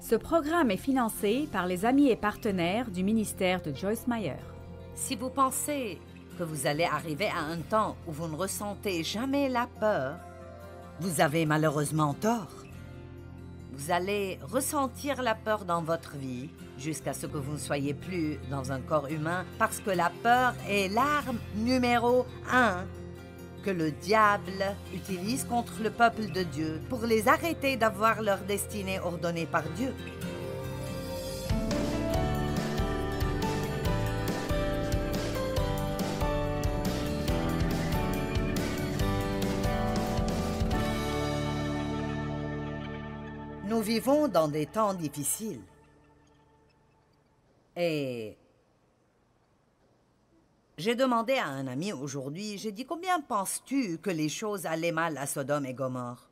Ce programme est financé par les amis et partenaires du ministère de Joyce Meyer. Si vous pensez que vous allez arriver à un temps où vous ne ressentez jamais la peur, vous avez malheureusement tort. Vous allez ressentir la peur dans votre vie jusqu'à ce que vous ne soyez plus dans un corps humain parce que la peur est l'arme numéro 1 que le diable utilise contre le peuple de Dieu pour les arrêter d'avoir leur destinée ordonnée par Dieu. Nous vivons dans des temps difficiles. Et j'ai demandé à un ami aujourd'hui, j'ai dit, combien penses-tu que les choses allaient mal à Sodome et Gomorrhe?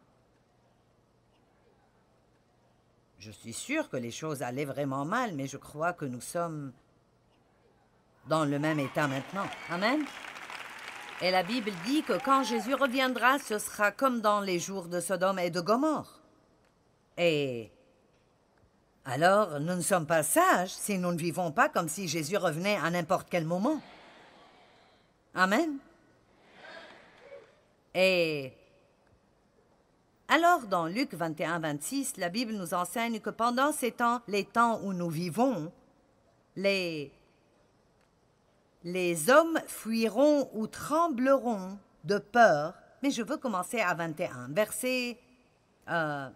Je suis sûre que les choses allaient vraiment mal, mais je crois que nous sommes dans le même état maintenant. Amen? Et la Bible dit que quand Jésus reviendra, ce sera comme dans les jours de Sodome et de Gomorrhe. Et alors, nous ne sommes pas sages si nous ne vivons pas comme si Jésus revenait à n'importe quel moment. Amen. Et alors, dans Luc 21-26, la Bible nous enseigne que pendant ces temps, les temps où nous vivons, les hommes fuiront ou trembleront de peur. Mais je veux commencer à 21, verset 9,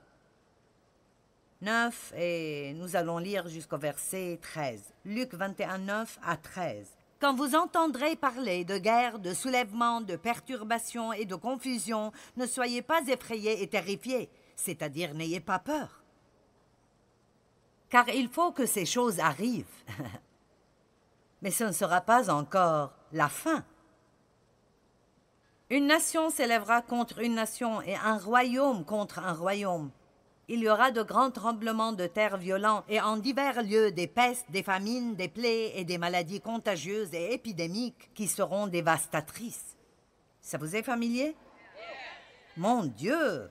et nous allons lire jusqu'au verset 13. Luc 21, 9 à 13. Quand vous entendrez parler de guerre, de soulèvement, de perturbation et de confusion, ne soyez pas effrayés et terrifiés, c'est-à-dire n'ayez pas peur. Car il faut que ces choses arrivent. Mais ce ne sera pas encore la fin. Une nation s'élèvera contre une nation et un royaume contre un royaume. Il y aura de grands tremblements de terre violents et en divers lieux des pestes, des famines, des plaies et des maladies contagieuses et épidémiques qui seront dévastatrices. Ça vous est familier? Mon Dieu!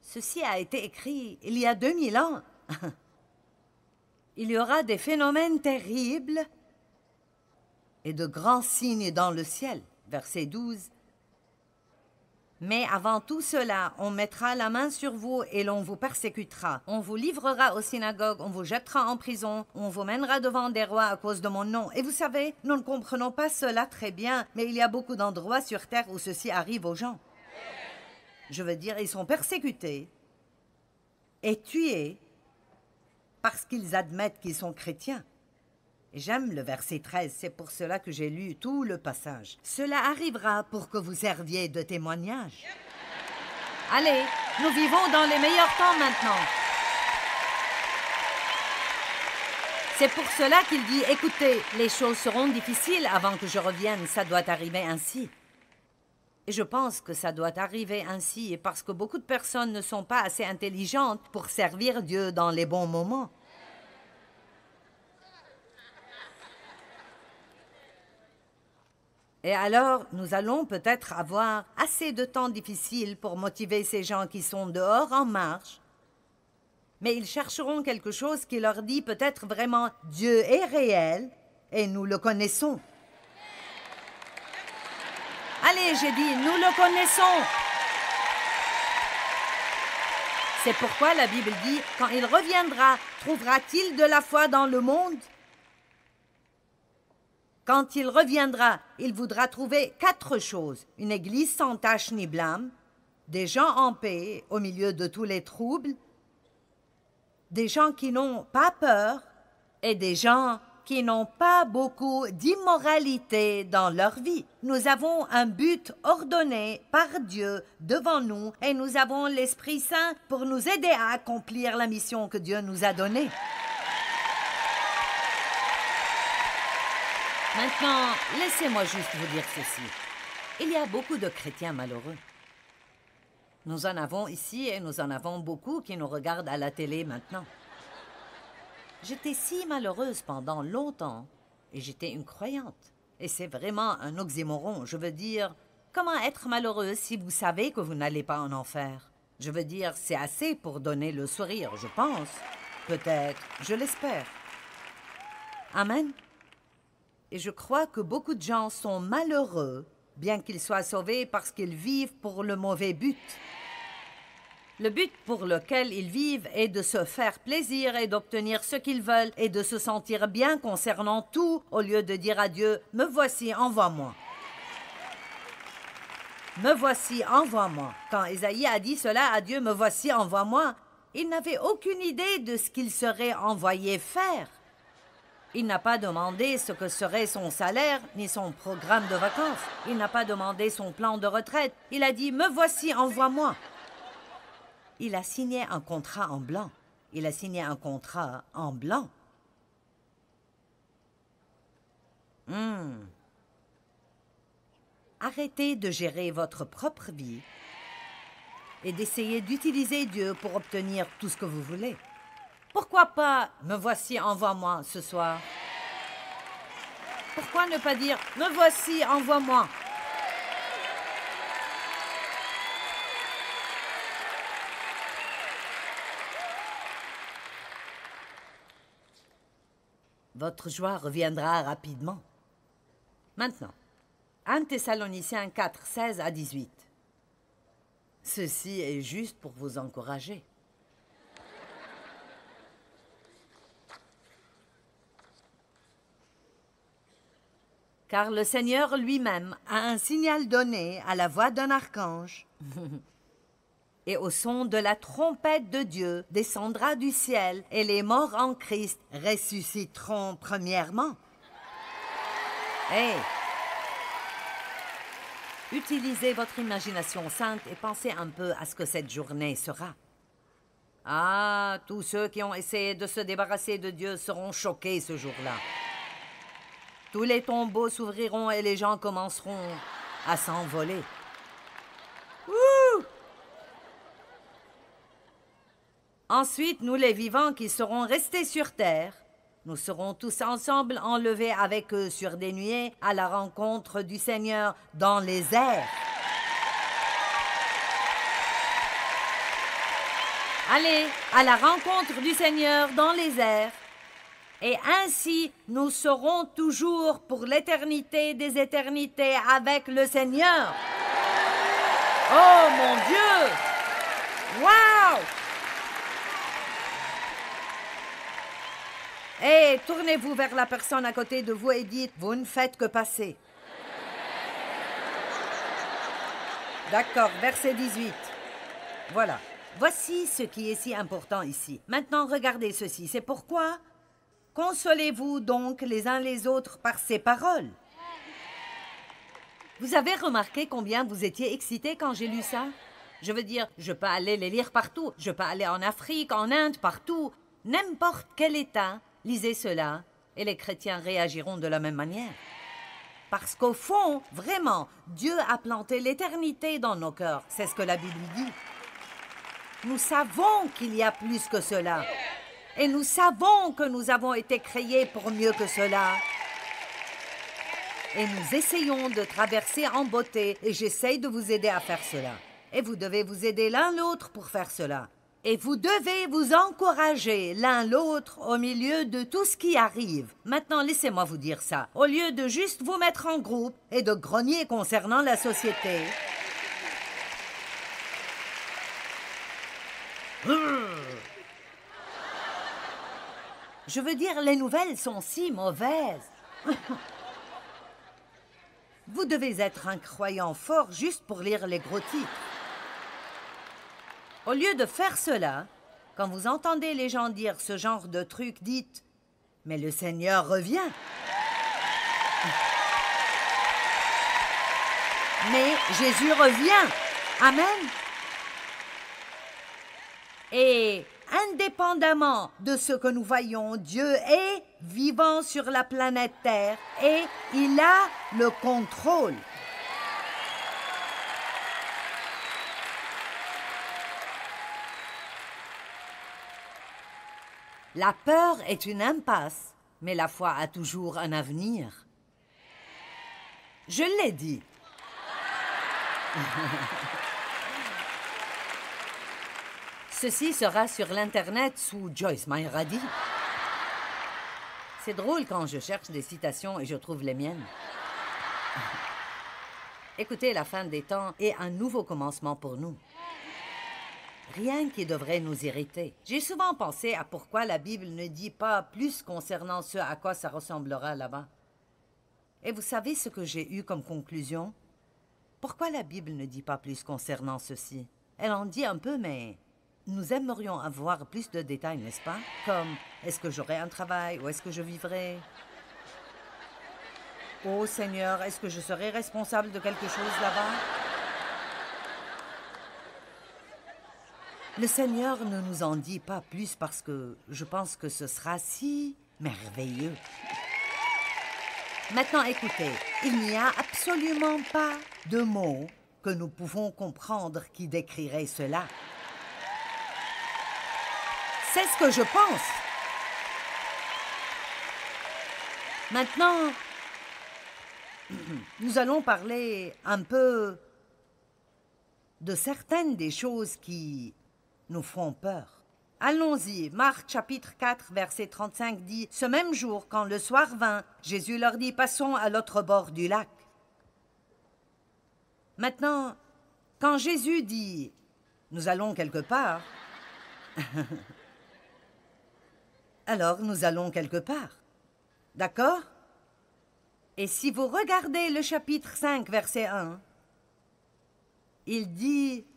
Ceci a été écrit il y a 2000 ans. Il y aura des phénomènes terribles et de grands signes dans le ciel. Verset 12. Mais avant tout cela, on mettra la main sur vous et l'on vous persécutera. On vous livrera aux synagogues, on vous jettera en prison, on vous mènera devant des rois à cause de mon nom. Et vous savez, nous ne comprenons pas cela très bien, mais il y a beaucoup d'endroits sur terre où ceci arrive aux gens. Je veux dire, ils sont persécutés et tués parce qu'ils admettent qu'ils sont chrétiens. J'aime le verset 13, c'est pour cela que j'ai lu tout le passage. Cela arrivera pour que vous serviez de témoignage. Allez, nous vivons dans les meilleurs temps maintenant. C'est pour cela qu'il dit, écoutez, les choses seront difficiles avant que je revienne, ça doit arriver ainsi. Et je pense que ça doit arriver ainsi parce que beaucoup de personnes ne sont pas assez intelligentes pour servir Dieu dans les bons moments. Et alors, nous allons peut-être avoir assez de temps difficile pour motiver ces gens qui sont dehors en marche. Mais ils chercheront quelque chose qui leur dit peut-être vraiment « Dieu est réel et nous le connaissons ». Allez, j'ai dit « nous le connaissons ». C'est pourquoi la Bible dit « Quand il reviendra, trouvera-t-il de la foi dans le monde ?» Quand il reviendra, il voudra trouver 4 choses. Une église sans tache ni blâme, des gens en paix au milieu de tous les troubles, des gens qui n'ont pas peur et des gens qui n'ont pas beaucoup d'immoralité dans leur vie. Nous avons un but ordonné par Dieu devant nous et nous avons l'Esprit Saint pour nous aider à accomplir la mission que Dieu nous a donnée. Maintenant, laissez-moi juste vous dire ceci. Il y a beaucoup de chrétiens malheureux. Nous en avons ici et nous en avons beaucoup qui nous regardent à la télé maintenant. J'étais si malheureuse pendant longtemps et j'étais une croyante. Et c'est vraiment un oxymoron. Je veux dire, comment être malheureuse si vous savez que vous n'allez pas en enfer? Je veux dire, c'est assez pour donner le sourire, je pense. Peut-être, je l'espère. Amen. Et je crois que beaucoup de gens sont malheureux, bien qu'ils soient sauvés parce qu'ils vivent pour le mauvais but. Le but pour lequel ils vivent est de se faire plaisir et d'obtenir ce qu'ils veulent et de se sentir bien concernant tout au lieu de dire à Dieu « Me voici, envoie-moi ». Me voici, envoie-moi. Quand Ésaïe a dit cela à Dieu, me voici, envoie-moi, il n'avait aucune idée de ce qu'il serait envoyé faire. Il n'a pas demandé ce que serait son salaire ni son programme de vacances. Il n'a pas demandé son plan de retraite. Il a dit, me voici, envoie-moi. Il a signé un contrat en blanc. Il a signé un contrat en blanc. Arrêtez de gérer votre propre vie et d'essayer d'utiliser Dieu pour obtenir tout ce que vous voulez. Pourquoi pas « Me voici, envoie-moi » ce soir? Pourquoi ne pas dire « Me voici, envoie-moi » ? Votre joie reviendra rapidement. Maintenant, 1 Thessaloniciens 4, 16 à 18. Ceci est juste pour vous encourager. Car le Seigneur lui-même a un signal donné à la voix d'un archange. Et au son de la trompette de Dieu descendra du ciel, et les morts en Christ ressusciteront premièrement. Hey! Utilisez votre imagination sainte et pensez un peu à ce que cette journée sera. Ah, tous ceux qui ont essayé de se débarrasser de Dieu seront choqués ce jour-là. Tous les tombeaux s'ouvriront et les gens commenceront à s'envoler. Ouh! Ensuite, nous les vivants qui serons restés sur terre, nous serons tous ensemble enlevés avec eux sur des nuées à la rencontre du Seigneur dans les airs. Allez, à la rencontre du Seigneur dans les airs. Et ainsi, nous serons toujours pour l'éternité des éternités avec le Seigneur. Oh mon Dieu! Wow! Et tournez-vous vers la personne à côté de vous et dites, vous ne faites que passer. D'accord, verset 18. Voilà. Voici ce qui est si important ici. Maintenant, regardez ceci. C'est pourquoi consolez-vous donc les uns les autres par ces paroles. Vous avez remarqué combien vous étiez excités quand j'ai lu ça? Je veux dire, je peux aller les lire partout. Je peux aller en Afrique, en Inde, partout. N'importe quel État. Lisez cela, et les chrétiens réagiront de la même manière. Parce qu'au fond, vraiment, Dieu a planté l'éternité dans nos cœurs. C'est ce que la Bible dit. Nous savons qu'il y a plus que cela. Et nous savons que nous avons été créés pour mieux que cela. Et nous essayons de traverser en beauté, et j'essaye de vous aider à faire cela. Et vous devez vous aider l'un l'autre pour faire cela. Et vous devez vous encourager l'un l'autre au milieu de tout ce qui arrive. Maintenant, laissez-moi vous dire ça. Au lieu de juste vous mettre en groupe et de grogner concernant la société. Je veux dire, les nouvelles sont si mauvaises. Vous devez être un croyant fort juste pour lire les gros titres. Au lieu de faire cela, quand vous entendez les gens dire ce genre de truc, dites « Mais le Seigneur revient !» Mais Jésus revient. Amen. Et indépendamment de ce que nous voyons, Dieu est vivant sur la planète Terre et il a le contrôle. La peur est une impasse, mais la foi a toujours un avenir. Je l'ai dit. Ceci sera sur l'Internet sous Joyce Meyer a dit. C'est drôle quand je cherche des citations et je trouve les miennes. Écoutez, la fin des temps est un nouveau commencement pour nous. Rien qui devrait nous irriter. J'ai souvent pensé à pourquoi la Bible ne dit pas plus concernant ce à quoi ça ressemblera là-bas. Et vous savez ce que j'ai eu comme conclusion? Pourquoi la Bible ne dit pas plus concernant ceci? Elle en dit un peu, mais nous aimerions avoir plus de détails, n'est-ce pas? Comme, est-ce que j'aurai un travail ou est-ce que je vivrai? Oh Seigneur, est-ce que je serai responsable de quelque chose là-bas? Le Seigneur ne nous en dit pas plus parce que je pense que ce sera si merveilleux. Maintenant, écoutez, il n'y a absolument pas de mots que nous pouvons comprendre qui décriraient cela. C'est ce que je pense. Maintenant, nous allons parler un peu de certaines des choses qui nous font peur. Allons-y. Marc chapitre 4, verset 35 dit « Ce même jour, quand le soir vint, Jésus leur dit « Passons à l'autre bord du lac. » Maintenant, quand Jésus dit « Nous allons quelque part », alors nous allons quelque part. D'accord? Et si vous regardez le chapitre 5, verset 1, il dit «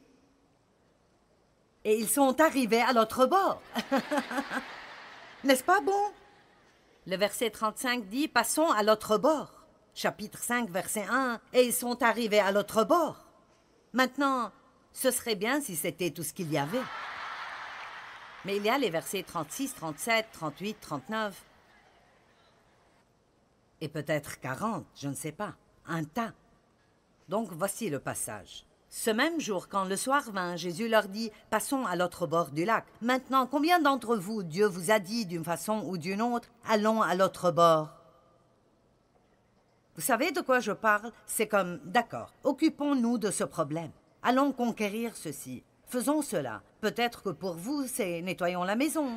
Et ils sont arrivés à l'autre bord. » N'est-ce pas bon? Le verset 35 dit « Passons à l'autre bord. » Chapitre 5, verset 1, « Et ils sont arrivés à l'autre bord. » Maintenant, ce serait bien si c'était tout ce qu'il y avait. Mais il y a les versets 36, 37, 38, 39... et peut-être 40, je ne sais pas, un tas. Donc voici le passage. Ce même jour, quand le soir vint, Jésus leur dit « Passons à l'autre bord du lac. » Maintenant, combien d'entre vous, Dieu vous a dit d'une façon ou d'une autre « Allons à l'autre bord » ? Vous savez de quoi je parle? C'est comme « D'accord, occupons-nous de ce problème. Allons conquérir ceci. Faisons cela. Peut-être que pour vous, c'est « Nettoyons la maison. »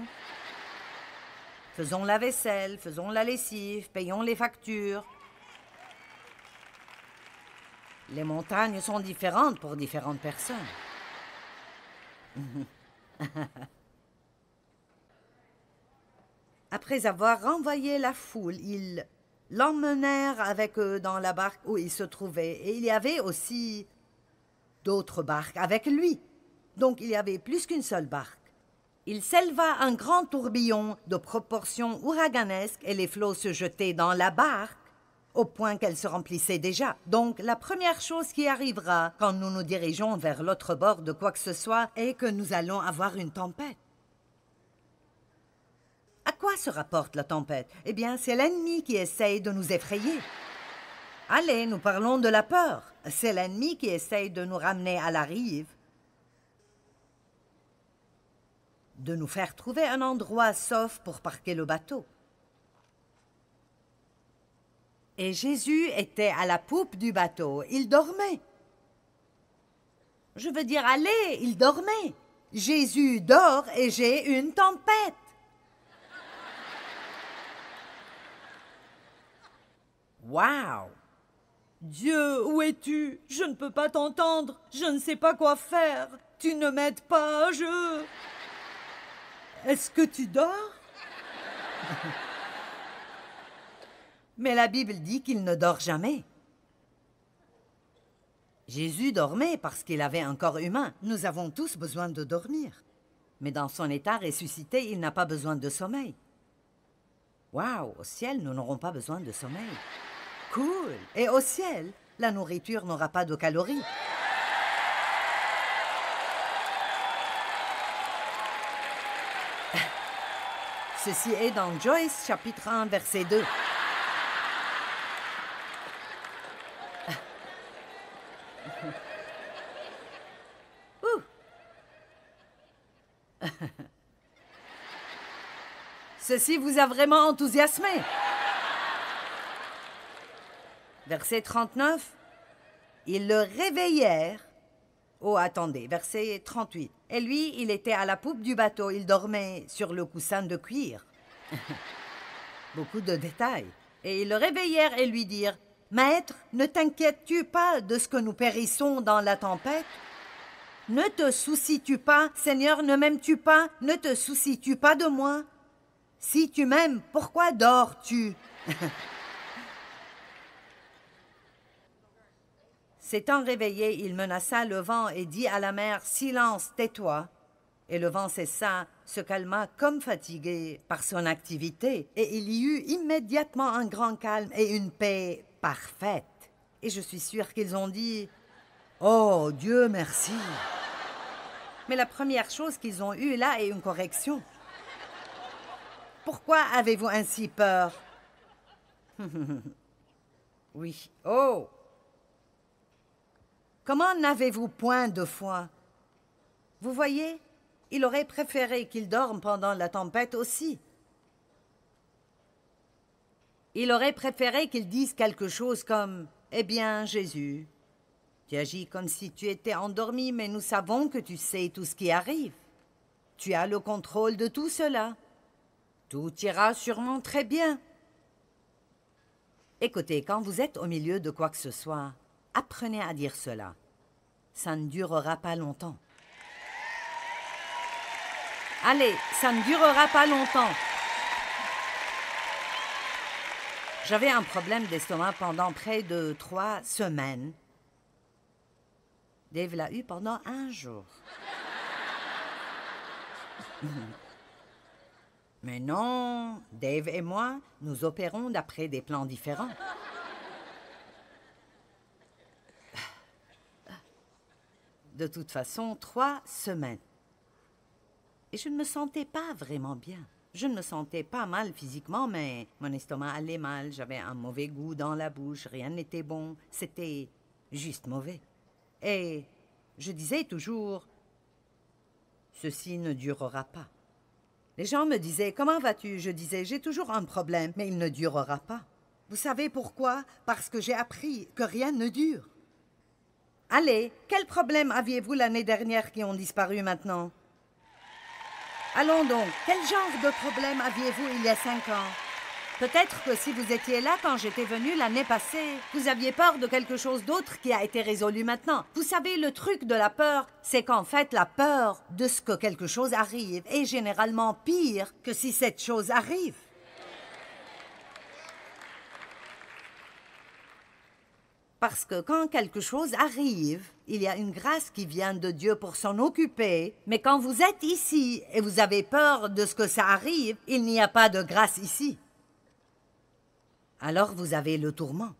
Faisons la vaisselle, faisons la lessive, payons les factures. Les montagnes sont différentes pour différentes personnes. Après avoir renvoyé la foule, ils l'emmenèrent avec eux dans la barque où il se trouvait. Et il y avait aussi d'autres barques avec lui. Donc il y avait plus qu'une seule barque. Il s'éleva un grand tourbillon de proportions ouraganesques et les flots se jetaient dans la barque au point qu'elle se remplissait déjà. Donc, la première chose qui arrivera quand nous nous dirigeons vers l'autre bord de quoi que ce soit est que nous allons avoir une tempête. À quoi se rapporte la tempête? Eh bien, c'est l'ennemi qui essaye de nous effrayer. Allez, nous parlons de la peur. C'est l'ennemi qui essaye de nous ramener à la rive, de nous faire trouver un endroit sauf pour parquer le bateau. Et Jésus était à la poupe du bateau. Il dormait. Je veux dire, allez, il dormait. Jésus dort et j'ai une tempête. Wow! Dieu, où es-tu? Je ne peux pas t'entendre. Je ne sais pas quoi faire. Tu ne m'aides pas, Est-ce que tu dors? Mais la Bible dit qu'il ne dort jamais. Jésus dormait parce qu'il avait un corps humain. Nous avons tous besoin de dormir. Mais dans son état ressuscité, il n'a pas besoin de sommeil. Waouh, au ciel, nous n'aurons pas besoin de sommeil. Cool! Et au ciel, la nourriture n'aura pas de calories. Ceci est dans Joyce, chapitre 1, verset 2. Ceci vous a vraiment enthousiasmé. Verset 39. Ils le réveillèrent. Oh, attendez, verset 38. Et lui, il était à la poupe du bateau. Il dormait sur le coussin de cuir. Beaucoup de détails. Et ils le réveillèrent et lui dirent, « Maître, ne t'inquiètes-tu pas de ce que nous périssons dans la tempête? Ne te soucies-tu pas, Seigneur, ne m'aimes-tu pas? Ne te soucies-tu pas de moi? Si tu m'aimes, pourquoi dors-tu? » S'étant réveillé, il menaça le vent et dit à la mer, « Silence, tais-toi. » Et le vent cessa, se calma comme fatigué par son activité, et il y eut immédiatement un grand calme et une paix parfaite. Et je suis sûre qu'ils ont dit, « Oh, Dieu merci. » Mais la première chose qu'ils ont eue là est une correction. « Pourquoi avez-vous ainsi peur? » Oui, oh! Comment n'avez-vous point de foi? Vous voyez, il aurait préféré qu'il dorme pendant la tempête aussi. Il aurait préféré qu'il dise quelque chose comme « Eh bien, Jésus, tu agis comme si tu étais endormi, mais nous savons que tu sais tout ce qui arrive. Tu as le contrôle de tout cela. Tout ira sûrement très bien. » Écoutez, quand vous êtes au milieu de quoi que ce soit, apprenez à dire cela. Ça ne durera pas longtemps. Allez, ça ne durera pas longtemps. J'avais un problème d'estomac pendant près de 3 semaines. Dave l'a eu pendant 1 jour. Mais non, Dave et moi, nous opérons d'après des plans différents. De toute façon, 3 semaines. Et je ne me sentais pas vraiment bien. Je ne me sentais pas mal physiquement, mais mon estomac allait mal, j'avais un mauvais goût dans la bouche, rien n'était bon, c'était juste mauvais. Et je disais toujours, ceci ne durera pas. Les gens me disaient, comment vas-tu? Je disais, j'ai toujours un problème, mais il ne durera pas. Vous savez pourquoi? Parce que j'ai appris que rien ne dure. Allez, quels problèmes aviez-vous l'année dernière qui ont disparu maintenant? Allons donc, quel genre de problème aviez-vous il y a 5 ans? Peut-être que si vous étiez là quand j'étais venue l'année passée, vous aviez peur de quelque chose d'autre qui a été résolu maintenant. Vous savez, le truc de la peur, c'est qu'en fait, la peur de ce que quelque chose arrive est généralement pire que si cette chose arrive. Parce que quand quelque chose arrive, il y a une grâce qui vient de Dieu pour s'en occuper. Mais quand vous êtes ici et vous avez peur de ce que ça arrive, il n'y a pas de grâce ici. Alors vous avez le tourment.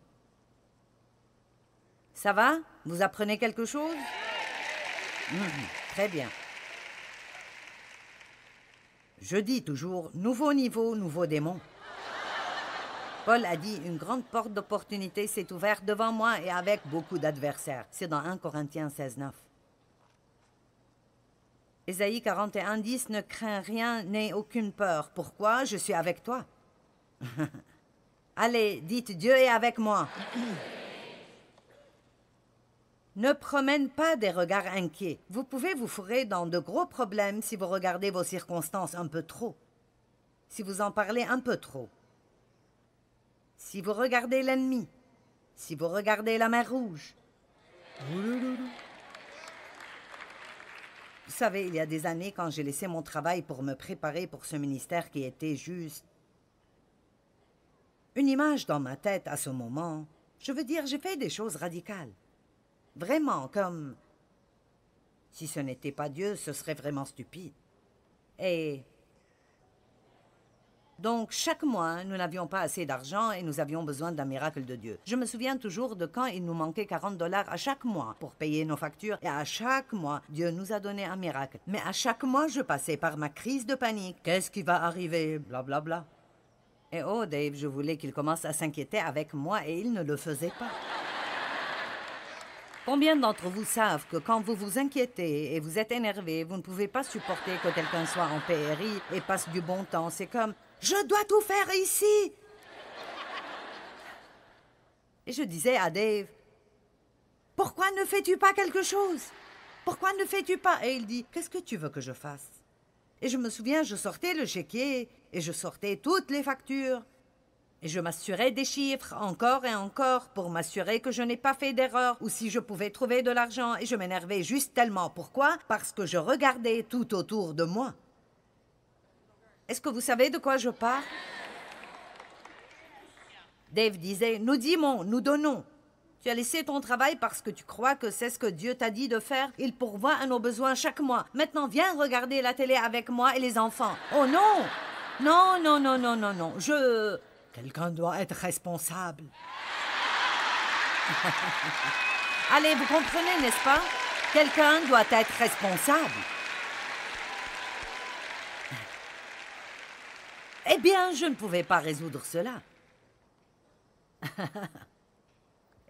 Ça va? Vous apprenez quelque chose? Très bien. Je dis toujours, nouveau niveau, nouveau démon. Paul a dit, une grande porte d'opportunité s'est ouverte devant moi et avec beaucoup d'adversaires. C'est dans 1 Corinthiens 16:9. Ésaïe 41:10, ne crains rien, n'aie aucune peur. Pourquoi? Je suis avec toi. Allez, dites, Dieu est avec moi. Ne promène pas des regards inquiets. Vous pouvez vous fourrer dans de gros problèmes si vous regardez vos circonstances un peu trop. Si vous en parlez un peu trop. Si vous regardez l'ennemi, si vous regardez la mer Rouge. Vous savez, il y a des années, quand j'ai laissé mon travail pour me préparer pour ce ministère qui était juste une image dans ma tête à ce moment, je veux dire, j'ai fait des choses radicales. Vraiment, comme si ce n'était pas Dieu, ce serait vraiment stupide. Et donc, chaque mois, nous n'avions pas assez d'argent et nous avions besoin d'un miracle de Dieu. Je me souviens toujours de quand il nous manquait $40 à chaque mois pour payer nos factures. Et à chaque mois, Dieu nous a donné un miracle. Mais à chaque mois, je passais par ma crise de panique. Qu'est-ce qui va arriver? Blablabla. Bla, bla. Et oh, Dave, je voulais qu'il commence à s'inquiéter avec moi et il ne le faisait pas. Combien d'entre vous savent que quand vous vous inquiétez et vous êtes énervé, vous ne pouvez pas supporter que quelqu'un soit en PRI et passe du bon temps? C'est comme... Je dois tout faire ici. Et je disais à Dave, pourquoi ne fais-tu pas quelque chose? pourquoi ne fais-tu pas? Et il dit, qu'est-ce que tu veux que je fasse? Et je me souviens, je sortais le chéquier et je sortais toutes les factures. Et je m'assurais des chiffres encore et encore pour m'assurer que je n'ai pas fait d'erreur ou si je pouvais trouver de l'argent. Et je m'énervais juste tellement. Pourquoi? Parce que je regardais tout autour de moi. Est-ce que vous savez de quoi je parle? Dave disait, nous dimons, nous donnons. Tu as laissé ton travail parce que tu crois que c'est ce que Dieu t'a dit de faire. Il pourvoit à nos besoins chaque mois. Maintenant, viens regarder la télé avec moi et les enfants. Oh non! Non, non, non, non, non, non. Quelqu'un doit être responsable. Allez, vous comprenez, n'est-ce pas? Quelqu'un doit être responsable. Eh bien, je ne pouvais pas résoudre cela.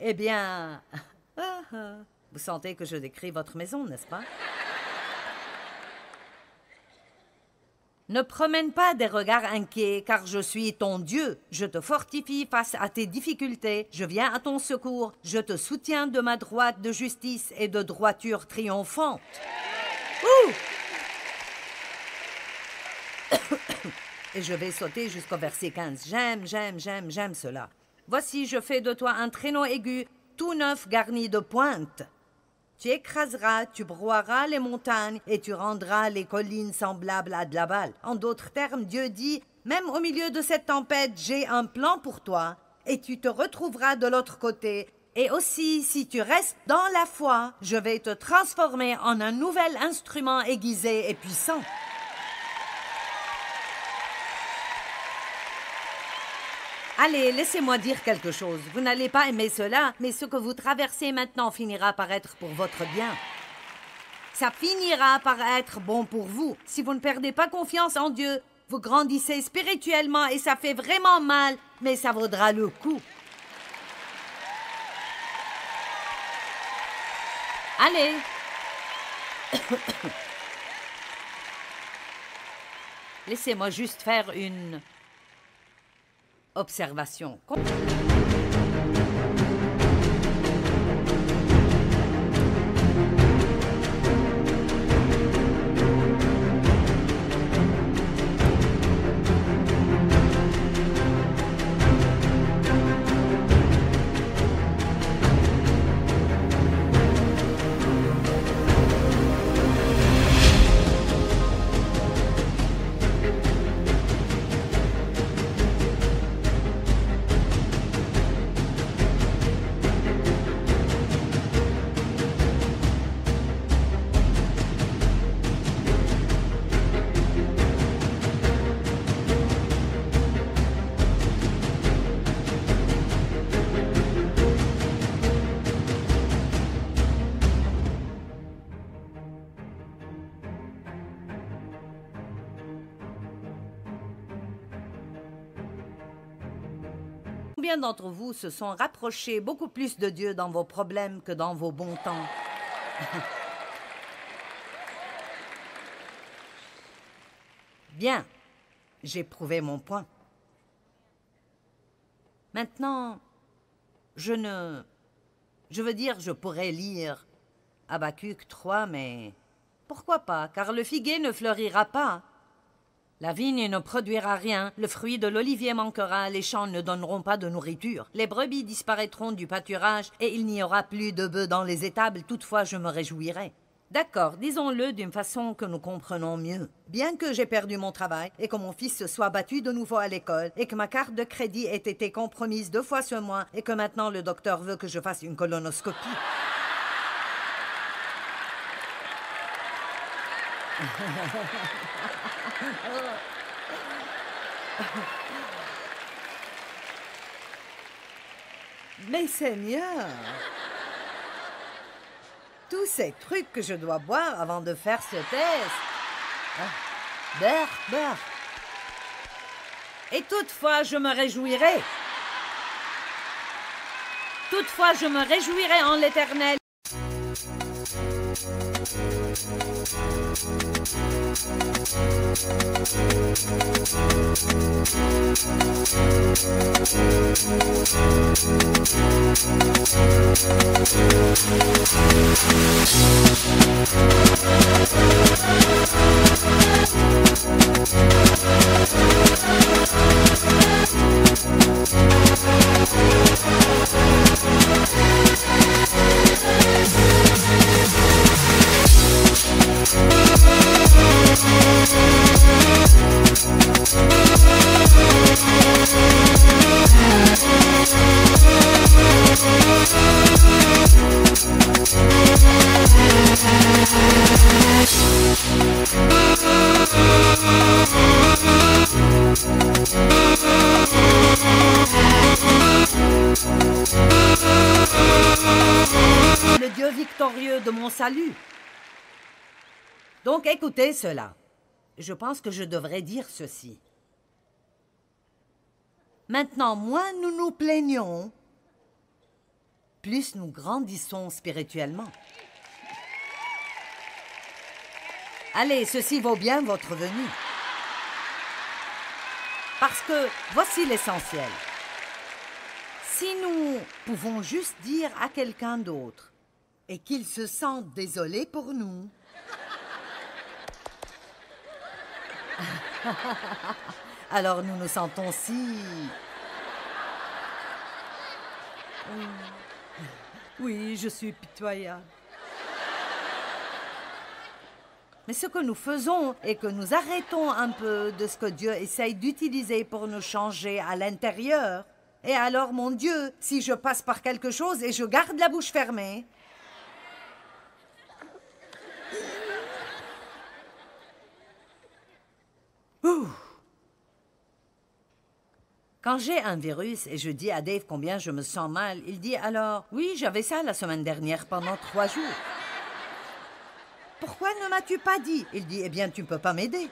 Eh bien, vous sentez que je décris votre maison, n'est-ce pas? Ne promène pas des regards inquiets, car je suis ton Dieu. Je te fortifie face à tes difficultés. Je viens à ton secours. Je te soutiens de ma droite de justice et de droiture triomphante. Ouh! Et je vais sauter jusqu'au verset 15. J'aime cela. Voici, je fais de toi un traîneau aigu, tout neuf garni de pointes. Tu écraseras, tu broieras les montagnes et tu rendras les collines semblables à de la balle. En d'autres termes, Dieu dit, même au milieu de cette tempête, j'ai un plan pour toi et tu te retrouveras de l'autre côté. Et aussi, si tu restes dans la foi, je vais te transformer en un nouvel instrument aiguisé et puissant. Allez, laissez-moi dire quelque chose. Vous n'allez pas aimer cela, mais ce que vous traversez maintenant finira par être pour votre bien. Ça finira par être bon pour vous. Si vous ne perdez pas confiance en Dieu, vous grandissez spirituellement et ça fait vraiment mal, mais ça vaudra le coup. Allez. Laissez-moi juste faire une observation. Combien d'entre vous se sont rapprochés beaucoup plus de Dieu dans vos problèmes que dans vos bons temps? Bien, j'ai prouvé mon point. Maintenant, je veux dire, je pourrais lire Habacuc 3, mais pourquoi pas, car le figuier ne fleurira pas. La vigne ne produira rien, le fruit de l'olivier manquera, les champs ne donneront pas de nourriture. Les brebis disparaîtront du pâturage et il n'y aura plus de bœufs dans les étables, toutefois je me réjouirai. D'accord, disons-le d'une façon que nous comprenons mieux. Bien que j'ai perdu mon travail et que mon fils se soit battu de nouveau à l'école et que ma carte de crédit ait été compromise 2 fois ce mois et que maintenant le docteur veut que je fasse une colonoscopie. Mais Seigneur, tous ces trucs que je dois boire avant de faire ce test. Beurre. Et toutefois, je me réjouirai. Toutefois, je me réjouirai en l'Éternel. Le Dieu victorieux de mon salut. Donc écoutez cela. Je pense que je devrais dire ceci. Maintenant, moins nous nous plaignons, plus nous grandissons spirituellement. Allez, ceci vaut bien votre venue. Parce que voici l'essentiel. Si nous pouvons juste dire à quelqu'un d'autre et qu'il se sente désolé pour nous, alors nous nous sentons si... Oui, je suis pitoyable. Mais ce que nous faisons est que nous arrêtons un peu de ce que Dieu essaye d'utiliser pour nous changer à l'intérieur. Et alors, mon Dieu, si je passe par quelque chose et je garde la bouche fermée, ouh. Quand j'ai un virus et je dis à Dave combien je me sens mal, il dit alors, oui, j'avais ça la semaine dernière pendant 3 jours. Pourquoi ne m'as-tu pas dit? Il dit, eh bien, tu ne peux pas m'aider.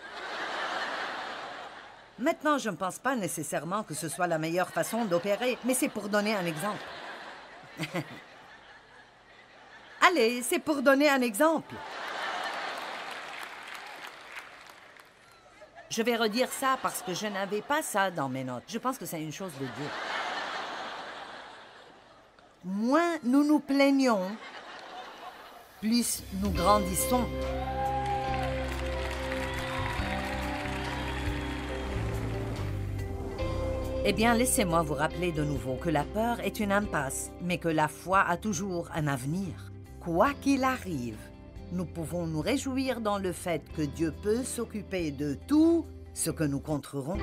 Maintenant, je ne pense pas nécessairement que ce soit la meilleure façon d'opérer, mais c'est pour donner un exemple. Allez, c'est pour donner un exemple. Je vais redire ça parce que je n'avais pas ça dans mes notes. Je pense que c'est une chose de Dieu. Moins nous nous plaignons, plus nous grandissons. Eh bien, laissez-moi vous rappeler de nouveau que la peur est une impasse, mais que la foi a toujours un avenir. Quoi qu'il arrive, nous pouvons nous réjouir dans le fait que Dieu peut s'occuper de tout ce que nous contrerons.